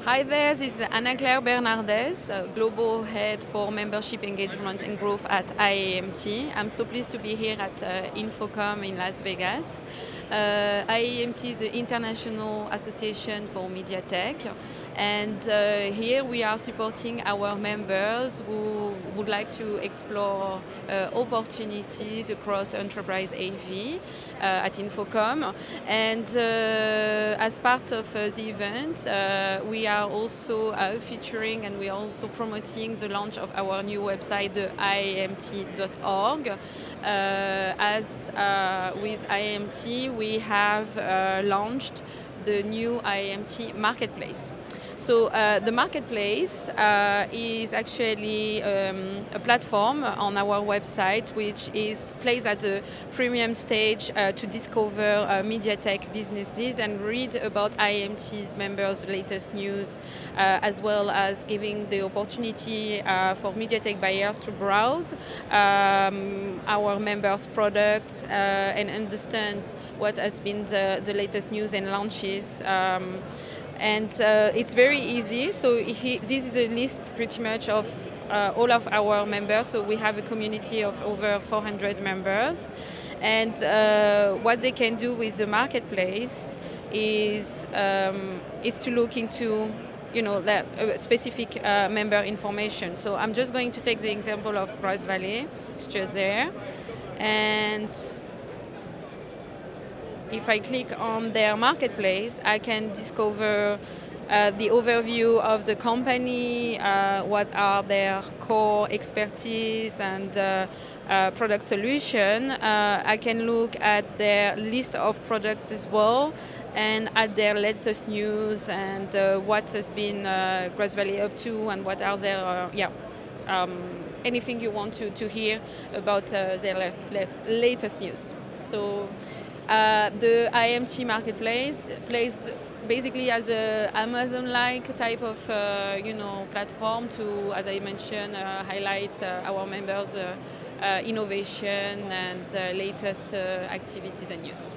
Hi there, this is Anna-Claire Bernardez, Global Head for Membership Engagement and Growth at IAMT. I'm so pleased to be here at InfoComm in Las Vegas. IAMT is the International Association for Media Tech, and here we are supporting our members who would like to explore opportunities across enterprise AV at InfoComm. And as part of the event, we are also featuring and we are also promoting the launch of our new website, the IAMT.org. As with IAMT, we have launched the new IAMT marketplace. So the marketplace is actually a platform on our website which plays at the premium stage to discover media tech businesses and read about IAMT's members' latest news, as well as giving the opportunity for media tech buyers to browse our members' products and understand what has been the latest news and launches. And it's very easy. So this is a list pretty much of all of our members. So we have a community of over 400 members. And what they can do with the marketplace is to look into that specific member information. So I'm just going to take the example of rAVe. It's just there. And if I click on their marketplace, I can discover the overview of the company, what are their core expertise and product solution. I can look at their list of products as well and at their latest news and what has been rAVe up to and what are their, anything you want to hear about their latest news. So the IAMT marketplace plays basically as an Amazon-like type of platform to, as I mentioned, highlight our members' innovation and latest activities and news.